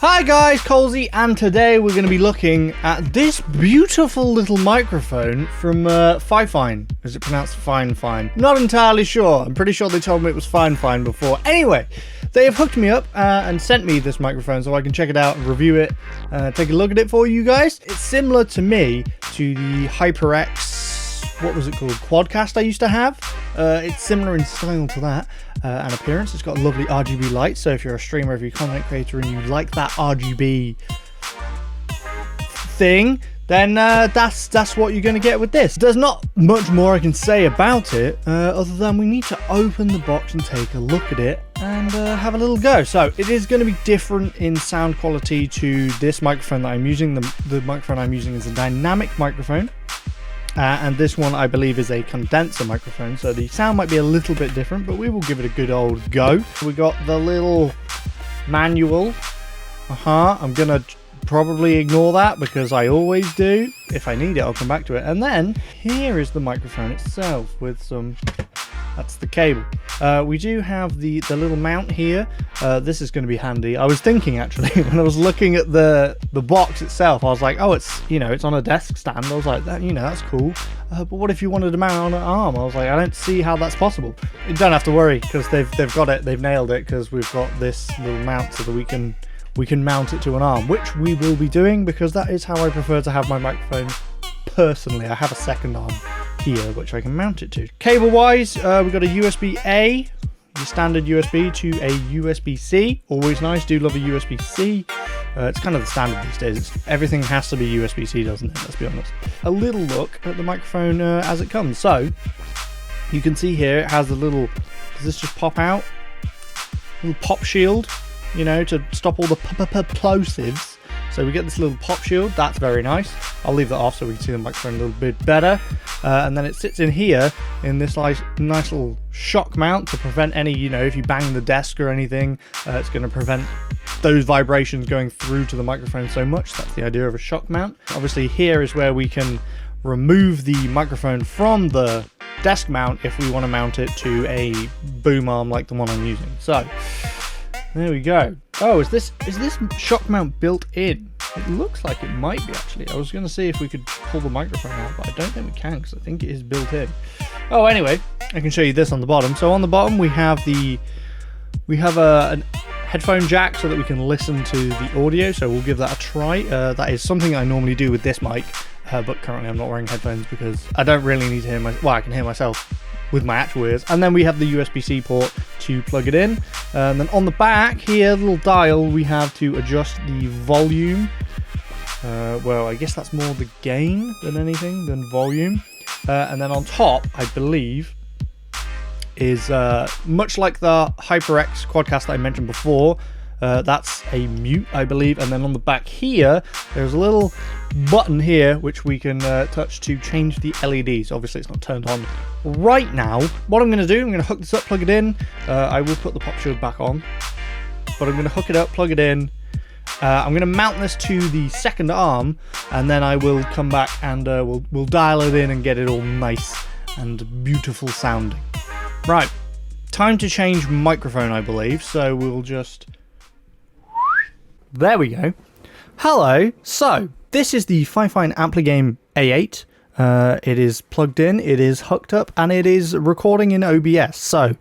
Hi guys, Colesy, and today we're going to be looking at this beautiful little microphone from FiFine. Is it pronounced Fine? Not entirely sure. I'm pretty sure they told me it was Fine before. Anyway, they have hooked me up and sent me this microphone so I can check it out and review it, take a look at it for you guys. It's similar to me to the Hyper X, what was it called, Quadcast I used to have. It's similar in style to that and appearance. It's got a lovely RGB light, so if you're a streamer, if you're a content creator and you like that RGB thing, then that's what you're going to get with this. There's not much more I can say about it other than we need to open the box and take a look at it and have a little go. So it is going to be different in sound quality to this microphone that I'm using. The microphone I'm using is a dynamic microphone. And this one, I believe, is a condenser microphone, so the sound might be a little bit different, but we will give it a good old go. We got the little manual. I'm gonna probably ignore that because I always do. If I need it, I'll come back to it. And then here is the microphone itself with some... That's the cable. We do have the little mount here. This is going to be handy. I was thinking actually when I was looking at the box itself, I was like, oh, it's it's on a desk stand. I was like, that's cool. But what if you wanted to mount it on an arm? I was like, I don't see how that's possible. You don't have to worry because they've got it. They've nailed it because we've got this little mount so that we can mount it to an arm, which we will be doing because that is how I prefer to have my microphone personally. I have a second arm here which I can mount it to. Cable wise, we've got a USB-A, your standard USB, to a USB-C. Always nice, do love a USB-C. It's kind of the standard these days. Everything has to be USB-C, doesn't it? Let's be honest. A little look at the microphone as it comes. So you can see here it has a little, does this just pop out? A little pop shield, to stop all the plosives. So we get this little pop shield. That's very nice. I'll leave that off so we can see the microphone a little bit better. And then it sits in here in this nice little shock mount to prevent any, if you bang the desk or anything, it's going to prevent those vibrations going through to the microphone so much. That's the idea of a shock mount. Obviously here is where we can remove the microphone from the desk mount if we want to mount it to a boom arm like the one I'm using. So there we go. Oh, is this shock mount built in? It looks like it might be actually. I was going to see if we could pull the microphone out, but I don't think we can because I think it is built in. Oh, anyway, I can show you this on the bottom. So on the bottom we have a headphone jack so that we can listen to the audio. So we'll give that a try. That is something I normally do with this mic, but currently I'm not wearing headphones because I don't really need to hear I can hear myself with my actual ears. And then we have the USB-C port to plug it in. And then on the back here, little dial, we have to adjust the volume. Well, I guess that's more the gain than anything, than volume. And then on top, I believe, is much like the Hyper X Quadcast that I mentioned before. That's a mute, I believe. And then on the back here, there's a little button here which we can touch to change the LEDs. Obviously it's not turned on right now. What I'm going to do, I'm going to hook this up, plug it in. I will put the pop shield back on, but I'm going to hook it up, plug it in. I'm going to mount this to the second arm, and then I will come back and we'll dial it in and get it all nice and beautiful sounding. Right, time to change microphone, I believe. So we'll just... There we go. Hello. So this is the FiFine Ampligame A8. It is plugged in, it is hooked up, and it is recording in OBS. So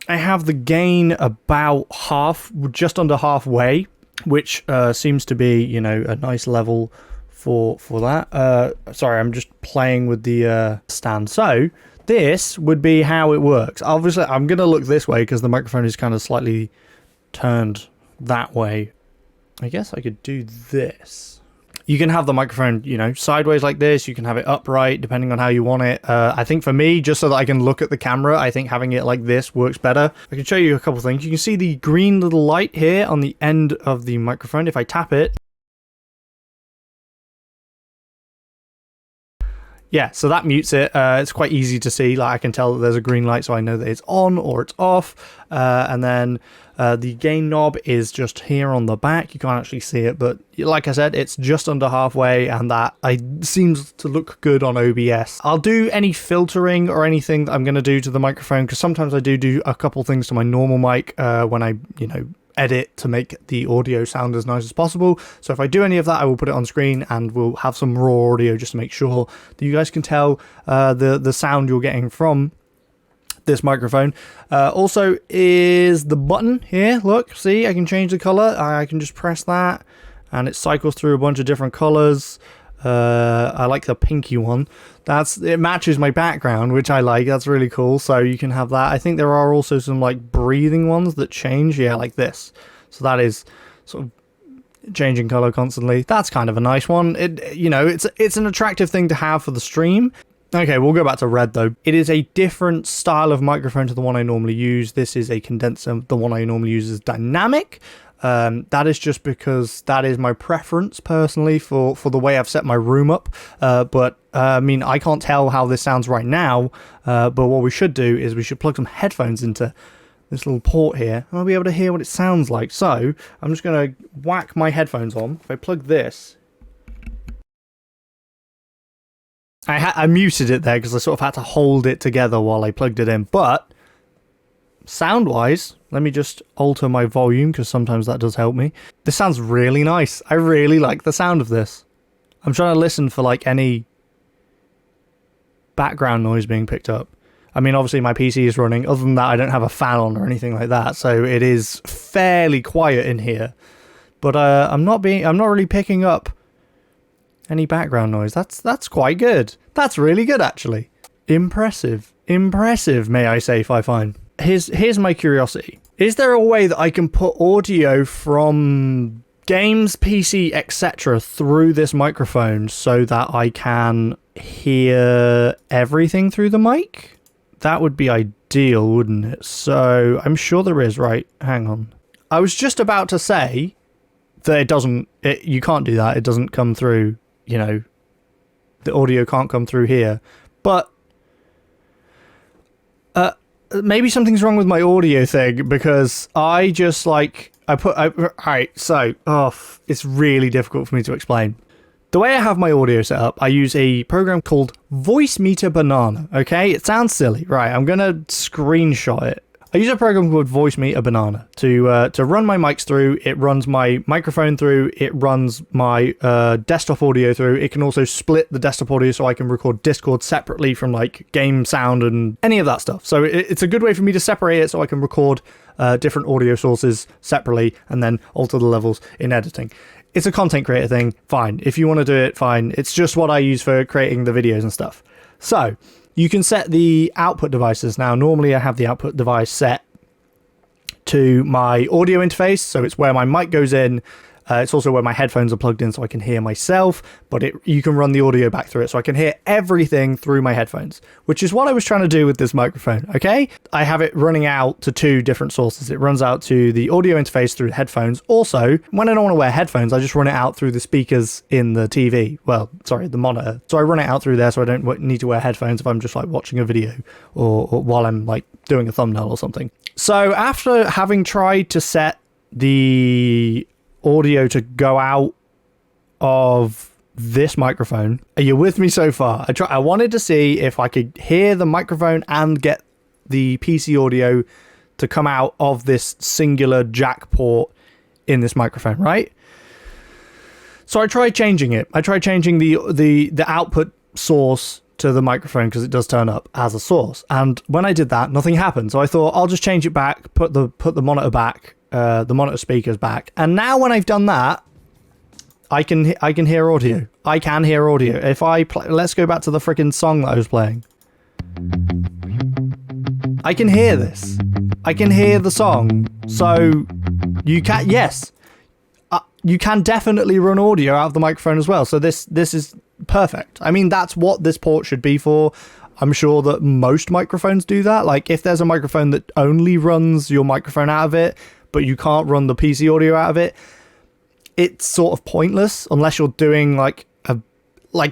I have the gain about half, just under halfway, which seems to be, a nice level for that. Sorry, I'm just playing with the stand. So this would be how it works. Obviously, I'm going to look this way because the microphone is kind of slightly turned that way. I guess I could do this. You can have the microphone, sideways like this. You can have it upright, depending on how you want it. I think for me, just so that I can look at the camera, I think having it like this works better. I can show you a couple things. You can see the green little light here on the end of the microphone. If I tap it, yeah, so that mutes it. It's quite easy to see. Like I can tell that there's a green light, so I know that it's on or it's off. And then the gain knob is just here on the back. You can't actually see it, but like I said, it's just under halfway, and that seems to look good on OBS. I'll do any filtering or anything that I'm going to do to the microphone, because sometimes I do a couple things to my normal mic when I, edit to make the audio sound as nice as possible. So if I do any of that, I will put it on screen, and we'll have some raw audio just to make sure that you guys can tell the sound you're getting from this microphone. Also is the button here. Look, see, I can change the color. I can just press that and it cycles through a bunch of different colors. I like the pinky one. It matches my background, which I like. That's really cool. So you can have that. I think there are also some like breathing ones that change. Yeah, like this. So that is sort of changing color constantly. That's kind of a nice one. It's an attractive thing to have for the stream. Okay, we'll go back to red though. It is a different style of microphone to the one I normally use. This is a condenser. The one I normally use is dynamic. That is just because that is my preference personally for the way I've set my room up. But I mean, I can't tell how this sounds right now. But what we should do is we should plug some headphones into this little port here, and I'll be able to hear what it sounds like. So I'm just going to whack my headphones on. If I plug this, I muted it there because I sort of had to hold it together while I plugged it in. But sound-wise, let me just alter my volume because sometimes that does help me. This sounds really nice. I really like the sound of this. I'm trying to listen for like any background noise being picked up. I mean, obviously my PC is running. Other than that, I don't have a fan on or anything like that, so it is fairly quiet in here. But I'm not really picking up any background noise. That's quite good. That's really good, actually. Impressive, may I say, FiFine. Here's my curiosity. Is there a way that I can put audio from games, PC, etc. through this microphone so that I can hear everything through the mic? That would be ideal, wouldn't it? So I'm sure there is, right? Hang on. I was just about to say that you can't do that. It doesn't come through, the audio can't come through here. But maybe something's wrong with my audio thing, because I just alright, so it's really difficult for me to explain. The way I have my audio set up, I use a program called Voice Meter Banana. Okay, it sounds silly, right? I'm gonna screenshot it. I use a program called Voice Meter Banana to run my mics through. It runs my microphone through. It runs my desktop audio through. It can also split the desktop audio so I can record Discord separately from like game sound and any of that stuff. So it's a good way for me to separate it so I can record different audio sources separately and then alter the levels in editing. It's a content creator thing, fine. If you want to do it, fine. It's just what I use for creating the videos and stuff. So you can set the output devices. Now, normally I have the output device set to my audio interface, so it's where my mic goes in. It's also where my headphones are plugged in so I can hear myself, but you can run the audio back through it so I can hear everything through my headphones, which is what I was trying to do with this microphone, okay? I have it running out to two different sources. It runs out to the audio interface through the headphones. Also, when I don't want to wear headphones, I just run it out through the speakers in the TV. Well, sorry, the monitor. So I run it out through there so I don't need to wear headphones if I'm just like watching a video or while I'm like doing a thumbnail or something. So after having tried to set the audio to go out of this microphone, are you with me so far? I wanted to see if I could hear the microphone and get the PC audio to come out of this singular jack port in this microphone, right? So I tried changing it. I tried changing the output source to the microphone because it does turn up as a source, and when I did that, nothing happened. So I thought I'll just change it back, put the monitor back, the monitor speakers back, and now when I've done that, I can hear audio. I can hear audio. If I let's go back to the freaking song that I was playing. I can hear this. I can hear the song. So you can, yes, you can definitely run audio out of the microphone as well. So this is perfect. I mean, that's what this port should be for. I'm sure that most microphones do that. Like if there's a microphone that only runs your microphone out of it, but you can't run the PC audio out of it, it's sort of pointless unless you're doing like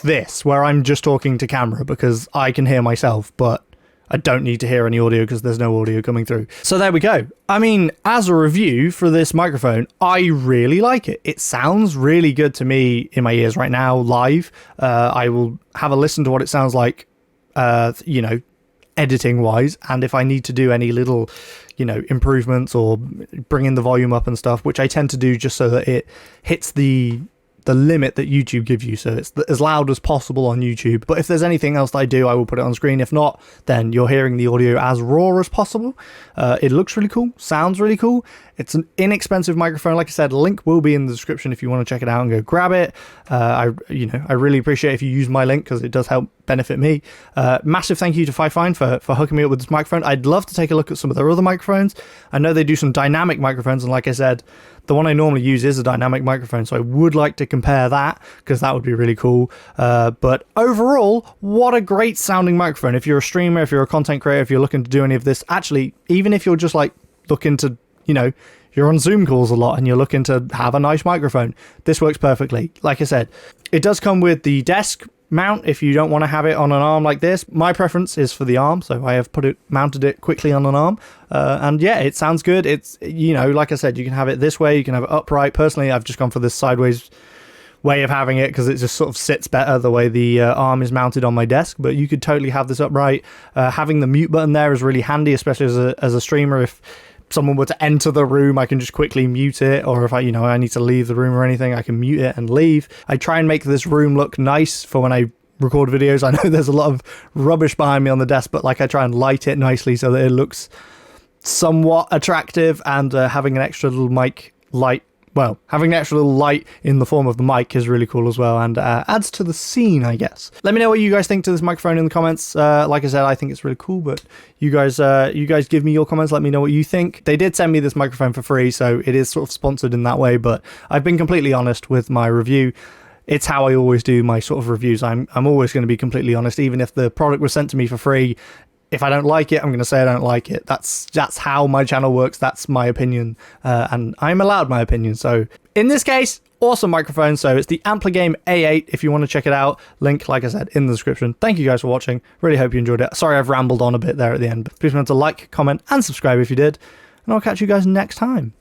this, where I'm just talking to camera because I can hear myself, but I don't need to hear any audio because there's no audio coming through. So there we go. I mean, as a review for this microphone, I really like it. It sounds really good to me in my ears right now, live. I will have a listen to what it sounds like, editing wise, and if I need to do any little you know, improvements or bringing the volume up and stuff, which I tend to do just so that it hits the limit that YouTube gives you, so it's as loud as possible on YouTube. But if there's anything else that I do, I will put it on screen. If not, then you're hearing the audio as raw as possible. It looks really cool, sounds really cool. It's an inexpensive microphone. Like I said, link will be in the description if you want to check it out and go grab it. I really appreciate if you use my link, because it does help benefit me. Massive thank you to FiFine for hooking me up with this microphone. I'd love to take a look at some of their other microphones. I know they do some dynamic microphones, and like I said, the one I normally use is a dynamic microphone, so I would like to compare that, because that would be really cool. But overall, what a great sounding microphone. If you're a streamer, if you're a content creator, if you're looking to do any of this, actually, even if you're just like looking to, you know, you're on Zoom calls a lot and you're looking to have a nice microphone, this works perfectly. Like I said, it does come with the desk mount if you don't want to have it on an arm like this. My preference is for the arm, so I have mounted it quickly on an arm, and yeah, it sounds good. It's, you know, like I said, you can have it this way, you can have it upright. Personally, I've just gone for this sideways way of having it because it just sort of sits better the way the arm is mounted on my desk, but you could totally have this upright. Having the mute button there is really handy, especially as a streamer. If someone were to enter the room, I can just quickly mute it, or if I need to leave the room or anything, I can mute it and leave. I try and make this room look nice for when I record videos. I know there's a lot of rubbish behind me on the desk, but like I try and light it nicely so that it looks somewhat attractive, and having an extra little mic light, well, having an extra little light in the form of the mic is really cool as well, and adds to the scene, I guess. Let me know what you guys think to this microphone in the comments. Like I said, I think it's really cool, but you guys give me your comments. Let me know what you think. They did send me this microphone for free, so it is sort of sponsored in that way, but I've been completely honest with my review. It's how I always do my sort of reviews. I'm always going to be completely honest, even if the product was sent to me for free. If I don't like it, I'm going to say I don't like it. That's how my channel works. That's my opinion, and I'm allowed my opinion. So in this case, awesome microphone. So it's the Ampligame A8 if you want to check it out. Link, like I said, in the description. Thank you guys for watching. Really hope you enjoyed it. Sorry I've rambled on a bit there at the end, but please remember to like, comment, and subscribe if you did, and I'll catch you guys next time.